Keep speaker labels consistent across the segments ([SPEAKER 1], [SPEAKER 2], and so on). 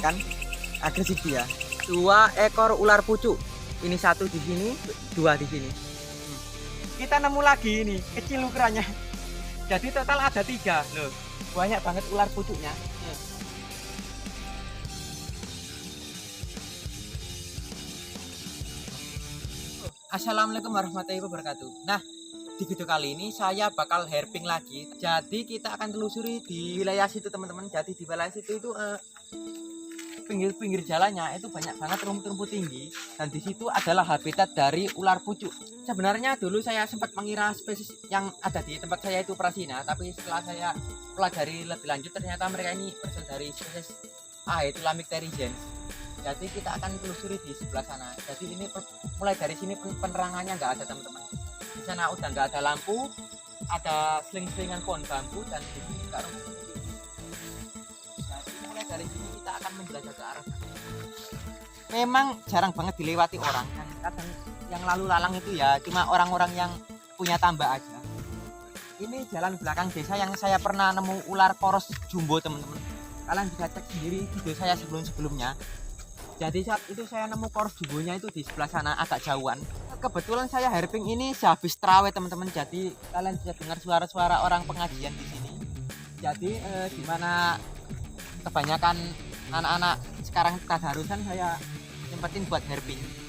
[SPEAKER 1] Kan agresif dia. 2 ekor ular pucuk. Ini 1 di sini, 2 di sini. Kita nemu lagi ini, kecil ukurannya. Jadi total ada 3 loh. Banyak banget ular pucuknya. Assalamualaikum warahmatullahi wabarakatuh. Nah, di video kali ini saya bakal herping lagi. Jadi kita akan telusuri di wilayah situ teman-teman. Jadi di wilayah situ itu pinggir-pinggir jalannya itu banyak banget rumput-rumput tinggi, dan di situ adalah habitat dari ular pucuk. Sebenarnya dulu saya sempat mengira spesies yang ada di tempat saya itu Prasina, tapi setelah saya pelajari lebih lanjut ternyata mereka ini berasal dari spesies yaitu Lamicterigens. Jadi kita akan telusuri di sebelah sana. Jadi ini mulai dari sini penerangannya nggak ada teman-teman. Di sana udah nggak ada lampu, ada seling-selingan pohon bambu, dan di sini juga rumput. Jadi mulai dari sini kita akan menjelajah ke arah sana. Memang jarang banget dilewati orang, dan kadang yang lalu lalang itu ya cuma orang-orang yang punya tambak aja. Ini jalan belakang desa yang saya pernah nemu ular poros jumbo teman-teman. Kalian bisa cek sendiri video saya sebelum-sebelumnya. Jadi saat itu saya nemu poros jumbonya itu di sebelah sana agak jauhan. Kebetulan saya herping ini sehabis terawih teman-teman. Jadi kalian bisa dengar suara-suara orang pengajian di sini. Jadi di mana kebanyakan anak-anak sekarang tadarusan, saya sempetin buat herping.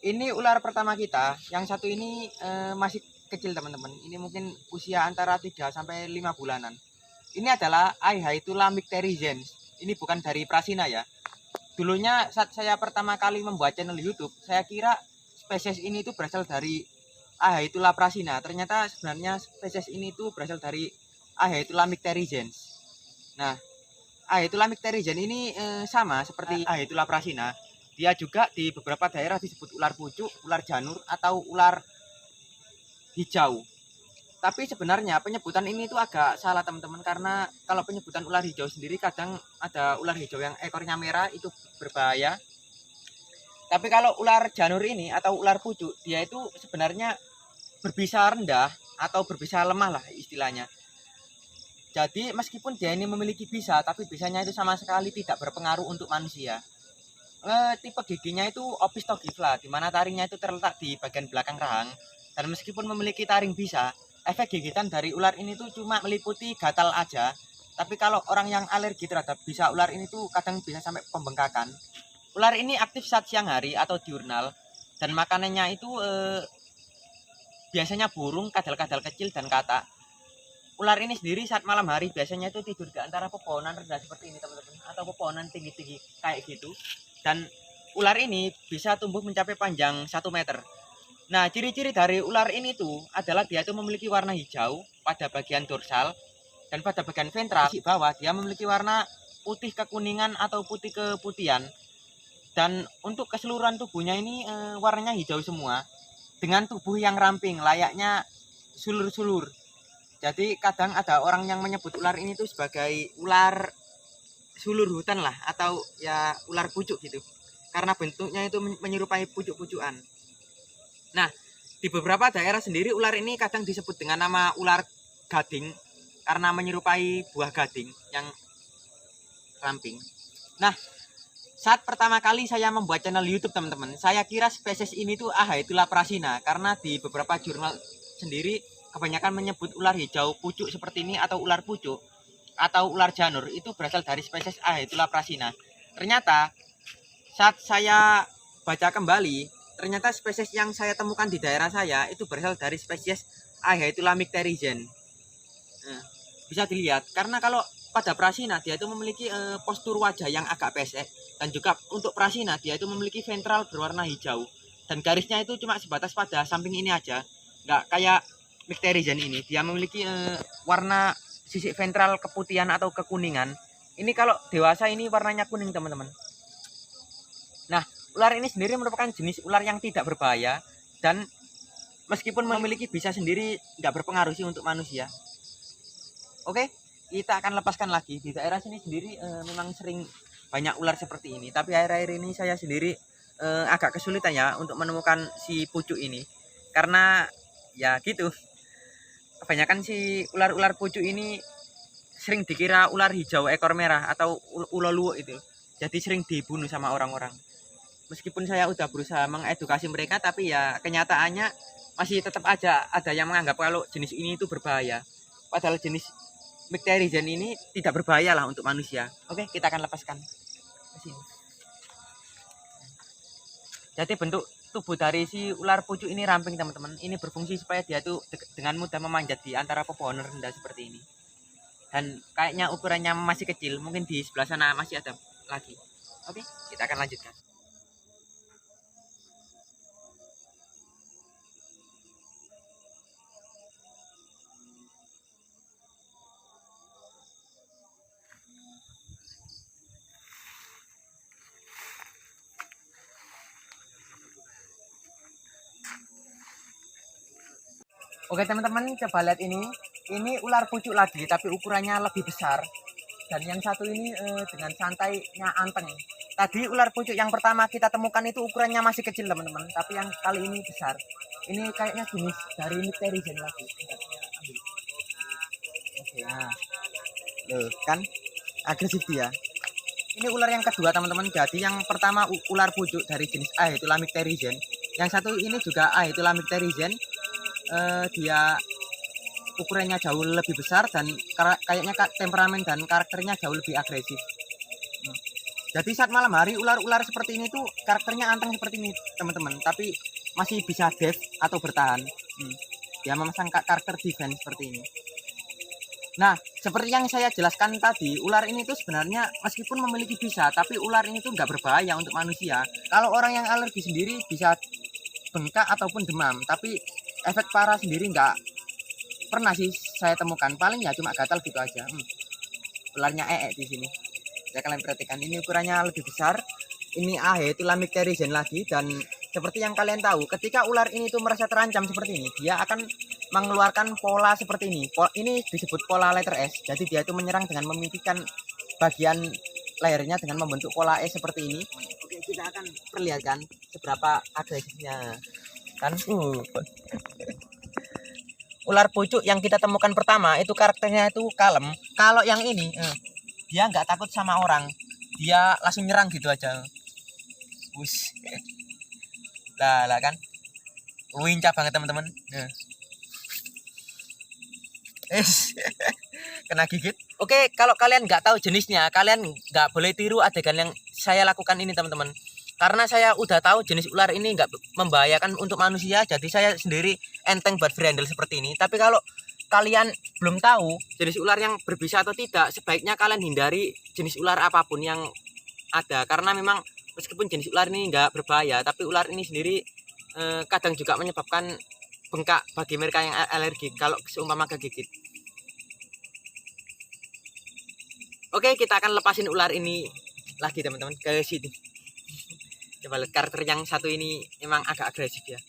[SPEAKER 1] Ini ular pertama kita. Yang satu ini masih kecil teman-teman. Ini mungkin usia antara 3 sampai 5 bulanan. Ini adalah yaitu Lamicterigens. Ini bukan dari Prasina ya. Dulunya saat saya pertama kali membuat channel YouTube, saya kira spesies ini itu berasal dari yaitu Prasina. Ternyata sebenarnya spesies ini itu berasal dari yaitu Lamicterigens. Nah, yaitu Lamicterigens ini sama seperti yaitu Prasina. Dia juga di beberapa daerah disebut ular pucuk, ular janur, atau ular hijau. Tapi sebenarnya penyebutan ini tuh agak salah teman-teman, karena kalau penyebutan ular hijau sendiri kadang ada ular hijau yang ekornya merah, itu berbahaya. Tapi kalau ular janur ini atau ular pucuk, dia itu sebenarnya berbisa rendah atau berbisa lemah lah istilahnya. Jadi meskipun dia ini memiliki bisa, tapi bisanya itu sama sekali tidak berpengaruh untuk manusia. Tipe giginya itu Opistogifla, di mana taringnya itu terletak di bagian belakang rahang. Dan meskipun memiliki taring bisa, efek gigitan dari ular ini tuh cuma meliputi gatal aja. Tapi kalau orang yang alergi terhadap bisa ular ini tuh kadang bisa sampai pembengkakan. Ular ini aktif saat siang hari atau diurnal, dan makanannya itu biasanya burung, kadal-kadal kecil, dan katak. Ular ini sendiri saat malam hari biasanya itu tidur di antara pepohonan rendah seperti ini teman-teman, atau pepohonan tinggi-tinggi kayak gitu. Dan ular ini bisa tumbuh mencapai panjang 1 meter. Nah, ciri-ciri dari ular ini tuh adalah dia itu memiliki warna hijau pada bagian dorsal, dan pada bagian ventral di bawah dia memiliki warna putih kekuningan atau putih keputihan. Dan untuk keseluruhan tubuhnya ini warnanya hijau semua, dengan tubuh yang ramping layaknya sulur-sulur. Jadi kadang ada orang yang menyebut ular ini tuh sebagai ular sulur hutan lah, atau ya ular pucuk gitu, karena bentuknya itu menyerupai pucuk-pucukan. Nah, di beberapa daerah sendiri ular ini kadang disebut dengan nama ular gading karena menyerupai buah gading yang ramping. Nah, saat pertama kali saya membuat channel YouTube teman-teman, saya kira spesies ini tuh yaitu Prasina, karena di beberapa jurnal sendiri kebanyakan menyebut ular hijau pucuk seperti ini atau ular pucuk atau ular janur itu berasal dari spesies yaitu Prasina. Ternyata saat saya baca kembali, ternyata spesies yang saya temukan di daerah saya itu berasal dari spesies yaitu Lamicterigens. Nah, bisa dilihat, karena kalau pada Prasina dia itu memiliki postur wajah yang agak pesek, dan juga untuk Prasina dia itu memiliki ventral berwarna hijau dan garisnya itu cuma sebatas pada samping ini aja, nggak kayak Mycterigen ini dia memiliki warna sisik ventral keputihan atau kekuningan. Ini kalau dewasa ini warnanya kuning teman-teman. Nah, ular ini sendiri merupakan jenis ular yang tidak berbahaya dan meskipun memiliki bisa sendiri nggak berpengaruh sih untuk manusia. Oke, kita akan lepaskan lagi. Di daerah sini sendiri memang sering banyak ular seperti ini, tapi akhir-akhir ini saya sendiri agak kesulitan ya untuk menemukan si pucuk ini, karena ya gitu, kebanyakan si ular-ular pucuk ini sering dikira ular hijau ekor merah atau uloluo itu, jadi sering dibunuh sama orang-orang. Meskipun saya udah berusaha mengedukasi mereka, tapi ya kenyataannya masih tetap aja ada yang menganggap kalau jenis ini itu berbahaya, padahal jenis Mycterigen ini tidak berbahaya lah untuk manusia. Oke, kita akan lepaskan ke sini. Jadi bentuk tubuh dari si ular pucuk ini ramping teman-teman. Ini berfungsi supaya dia tuh dengan mudah memanjat di antara pepohonan rendah seperti ini. Dan kayaknya ukurannya masih kecil, mungkin di sebelah sana masih ada lagi. Oke, kita akan lanjutkan. Oke teman-teman, coba lihat ini ular pucuk lagi tapi ukurannya lebih besar, dan yang satu ini dengan santainya anteng. Tadi ular pucuk yang pertama kita temukan itu ukurannya masih kecil teman-teman, tapi yang kali ini besar. Ini kayaknya jenis dari Mycterigen lagi. Ambil. Oke, nah, loh kan agresif dia. Ini ular yang kedua teman-teman. Jadi yang pertama ular pucuk dari jenis A itulah Mycterigen. Yang satu ini juga A itulah Mycterigen. Dia ukurannya jauh lebih besar dan kayaknya temperamen dan karakternya jauh lebih agresif. Jadi saat malam hari ular-ular seperti ini tuh karakternya anteng seperti ini teman-teman, tapi masih bisa def atau bertahan. Dia memasang karakter defense seperti ini. Nah, seperti yang saya jelaskan tadi, ular ini tuh sebenarnya meskipun memiliki bisa, tapi ular ini tuh nggak berbahaya untuk manusia. Kalau orang yang alergi sendiri bisa bengkak ataupun demam, tapi efek parah sendiri nggak pernah sih saya temukan. Paling ya cuma gatal gitu aja. Ularnya di sini. Ya kalian perhatikan, ini ukurannya lebih besar. Ini itulah Mycterigen lagi, dan seperti yang kalian tahu, ketika ular ini tuh merasa terancam seperti ini, dia akan mengeluarkan pola seperti ini. Ini disebut pola letter S. Jadi dia itu menyerang dengan memimpikan bagian layarnya dengan membentuk pola S seperti ini. Oke, kita akan perlihatkan seberapa agresifnya. Kan ular pucuk yang kita temukan pertama itu karakternya itu kalem. Kalau yang ini dia nggak takut sama orang, dia langsung nyerang gitu aja. Wus, lah kan, lincah banget teman-teman. Kena gigit. Oke, kalau kalian nggak tahu jenisnya, kalian nggak boleh tiru adegan yang saya lakukan ini teman-teman. Karena saya udah tahu jenis ular ini nggak membahayakan untuk manusia, jadi saya sendiri enteng buat berhandle seperti ini. Tapi kalau kalian belum tahu jenis ular yang berbisa atau tidak, sebaiknya kalian hindari jenis ular apapun yang ada. Karena memang meskipun jenis ular ini nggak berbahaya, tapi ular ini sendiri kadang juga menyebabkan bengkak bagi mereka yang alergi kalau seumpama kegigit. Oke, kita akan lepasin ular ini lagi teman-teman ke sini. Coba lihat karakter yang satu ini memang agak agresif ya.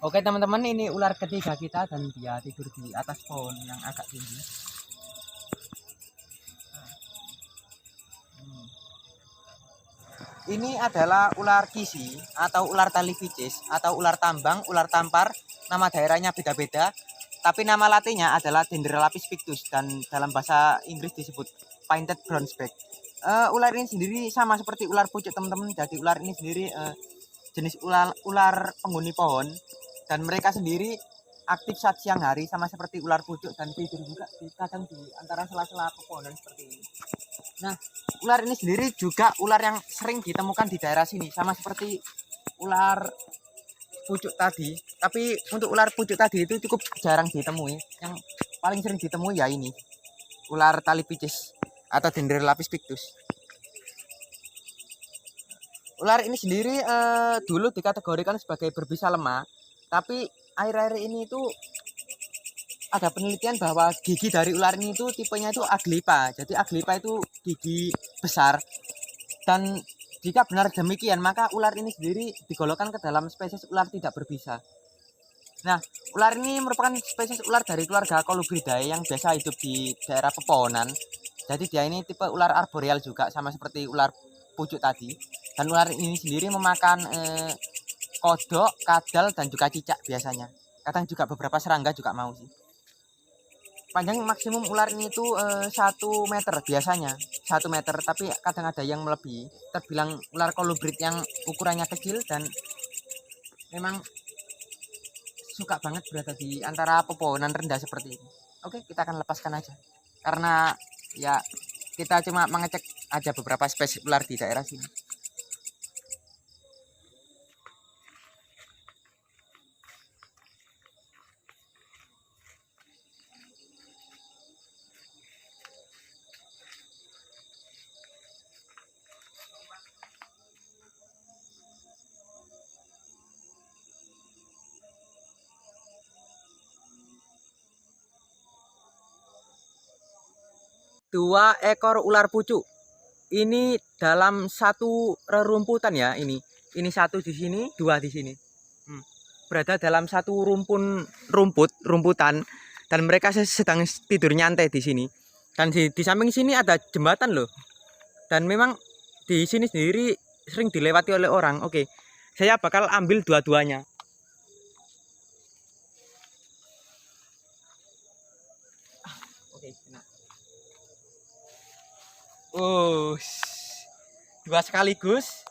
[SPEAKER 1] Oke teman-teman, ini ular ketiga kita dan dia tidur di atas pohon yang agak tinggi. Ini adalah ular kisi atau ular tali picis atau ular tambang, ular tampar. Nama daerahnya beda-beda, tapi nama latinnya adalah Dendrolapis pictus dan dalam bahasa Inggris disebut painted bronzeback. Ular ini sendiri sama seperti ular pucuk teman-teman. Jadi ular ini sendiri jenis ular penghuni pohon, dan mereka sendiri aktif saat siang hari sama seperti ular pucuk, dan tidur juga kadang di antara sela-sela pepohonan seperti ini. Nah, ular ini sendiri juga ular yang sering ditemukan di daerah sini sama seperti ular pucuk tadi. Tapi untuk ular pucuk tadi itu cukup jarang ditemui. Yang paling sering ditemui ya ini, ular tali picis atau Dendrolapis pictus. Ular ini sendiri dulu dikategorikan sebagai berbisa lemah, tapi akhir-akhir ini itu ada penelitian bahwa gigi dari ular ini itu tipenya itu Aglipa. Jadi Aglipa itu gigi besar, dan jika benar demikian maka ular ini sendiri digolongkan ke dalam spesies ular tidak berbisa. Nah, ular ini merupakan spesies ular dari keluarga Colubridae yang biasa hidup di daerah pepohonan. Jadi dia ini tipe ular arboreal juga sama seperti ular pucuk tadi. Dan ular ini sendiri memakan kodok, kadal, dan juga cicak biasanya. Kadang juga beberapa serangga juga mau sih. Panjang maksimum ular ini itu 1 meter biasanya, 1 meter, tapi kadang ada yang melebihi. Terbilang ular kolubrid yang ukurannya kecil dan memang suka banget berada di antara pepohonan rendah seperti ini. Oke, kita akan lepaskan aja, karena ya kita cuma mengecek aja beberapa spesies ular di daerah sini. Dua ekor ular pucuk ini dalam satu rerumputan ya, ini satu di sini, dua di sini. Berada dalam satu rumputan, dan mereka sedang tidur nyantai di sini. Dan di samping sini ada jembatan loh, dan memang di sini sendiri sering dilewati oleh orang. Oke, saya bakal ambil dua-duanya. Oke, nah. Dua sekaligus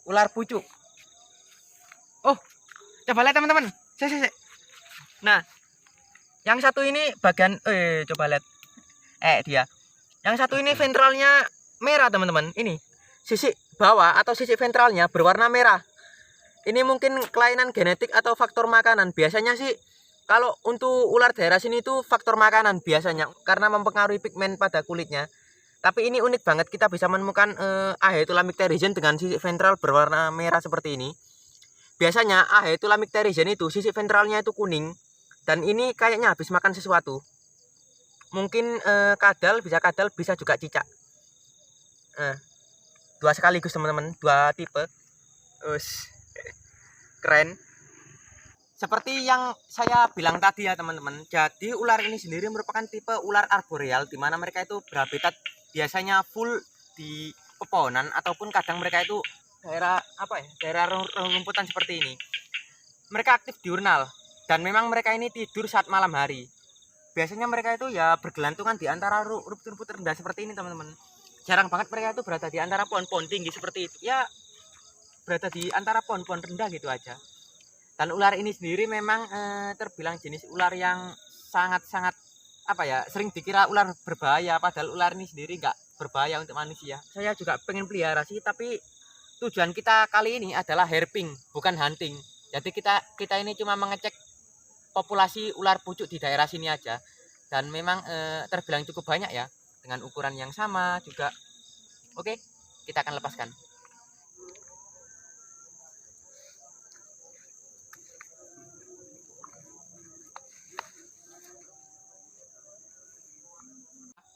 [SPEAKER 1] ular pucuk. Oh, coba lihat teman-teman. Nah, yang satu ini bagian coba lihat. Dia. Yang satu ini ventralnya merah, teman-teman. Ini sisi bawah atau sisi ventralnya berwarna merah. Ini mungkin kelainan genetik atau faktor makanan. Biasanya sih kalau untuk ular daerah sini itu faktor makanan biasanya, karena mempengaruhi pigmen pada kulitnya. Tapi ini unik banget, kita bisa menemukan Ahaetulamyx terrigen dengan sisi ventral berwarna merah seperti ini. Biasanya Ahaetulamyx terrigen itu sisi ventralnya itu kuning, dan ini kayaknya habis makan sesuatu. Mungkin kadal, bisa juga cicak. Dua sekaligus teman-teman, dua tipe. Keren. Seperti yang saya bilang tadi ya teman-teman, jadi ular ini sendiri merupakan tipe ular arboreal, di mana mereka itu berhabitat biasanya full di pepohonan, ataupun kadang mereka itu daerah rumputan seperti ini. Mereka aktif diurnal, dan memang mereka ini tidur saat malam hari. Biasanya mereka itu ya bergelantungan di antara rumput-rumput rendah seperti ini teman-teman. Jarang banget mereka itu berada di antara pohon-pohon tinggi seperti itu. Ya berada di antara pohon-pohon rendah gitu aja. Dan ular ini sendiri memang terbilang jenis ular yang sangat-sangat sering dikira ular berbahaya, padahal ular ini sendiri nggak berbahaya untuk manusia. Saya juga pengen pelihara sih, tapi tujuan kita kali ini adalah herping, bukan hunting. Jadi kita ini cuma mengecek populasi ular pucuk di daerah sini aja, dan memang terbilang cukup banyak ya, dengan ukuran yang sama juga. Oke, kita akan lepaskan.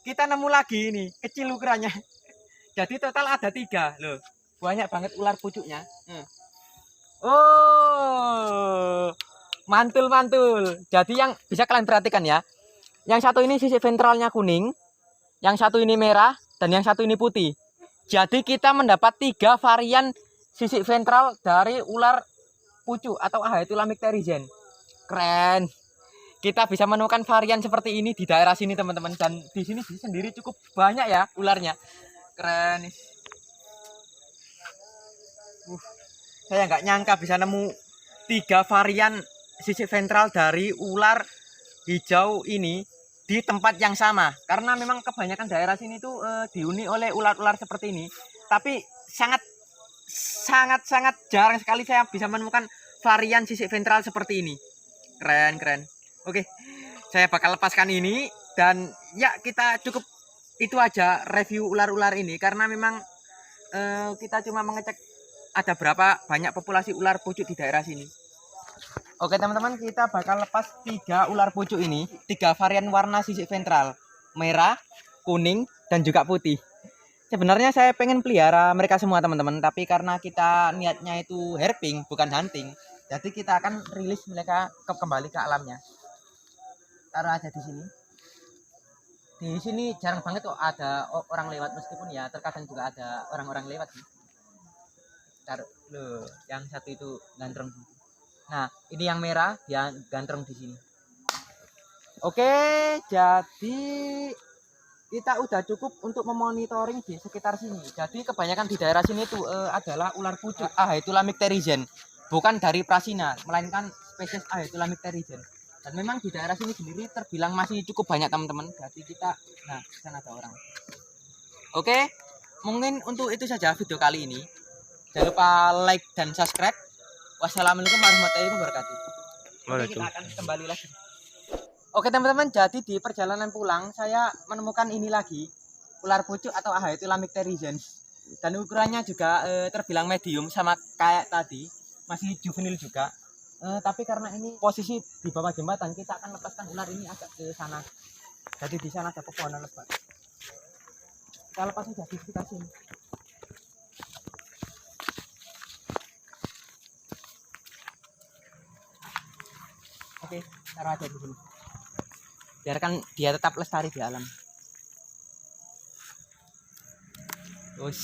[SPEAKER 1] Kita nemu lagi ini, kecil ukurannya. Jadi total ada 3 loh. Banyak banget ular pucuknya. Oh, mantul. Jadi yang bisa kalian perhatikan ya, yang satu ini sisi ventralnya kuning, yang satu ini merah, dan yang satu ini putih. Jadi kita mendapat 3 varian sisik ventral dari ular pucuk atau Ahaetulamicterigen. Keren. Kita bisa menemukan varian seperti ini di daerah sini teman-teman, dan di sini sendiri cukup banyak ya ularnya. Keren. Saya nggak nyangka bisa nemu 3 varian sisik ventral dari ular hijau ini di tempat yang sama, karena memang kebanyakan daerah sini tuh dihuni oleh ular-ular seperti ini, tapi sangat jarang sekali saya bisa menemukan varian sisik ventral seperti ini. Keren. Oke, saya bakal lepaskan ini, dan ya kita cukup itu aja review ular-ular ini, karena memang kita cuma mengecek ada berapa banyak populasi ular pucuk di daerah sini. Oke teman-teman, kita bakal lepas 3 ular pucuk ini, 3 varian warna sisik ventral, merah, kuning, dan juga putih. Sebenarnya saya pengen pelihara mereka semua teman-teman, tapi karena kita niatnya itu herping bukan hunting, jadi kita akan rilis mereka kembali ke alamnya. Taruh aja di sini. Di sini jarang banget kok ada orang lewat, meskipun ya terkadang juga ada orang-orang lewat sih. Taruh loh, yang satu itu gandrung. Nah, ini yang merah, dia ganteng di sini. Oke, jadi kita udah cukup untuk memonitoring di sekitar sini. Jadi kebanyakan di daerah sini itu adalah ular pucuk Ahaetulamicterigen, bukan dari Prasina, melainkan spesies Ahaetulamicterigen. Dan memang di daerah sini sendiri terbilang masih cukup banyak teman-teman. Jadi kita, nah, di sana ada orang. Oke, mungkin untuk itu saja video kali ini. Jangan lupa like dan subscribe. Wassalamualaikum warahmatullahi wabarakatuh. Oke, kita akan kembali lagi. Oke teman-teman, jadi di perjalanan pulang saya menemukan ini lagi, ular pucuk atau Ahaetulamicterigen. Dan ukurannya juga terbilang medium, sama kayak tadi, masih juvenil juga. Tapi karena ini posisi di bawah jembatan, kita akan lepaskan ular ini agak ke sana. Jadi di sana ada pepohonan lebat. Kita lepas saja di sekitar sini. Oke, taruh aja di sini. Biarkan dia tetap lestari di alam. Terus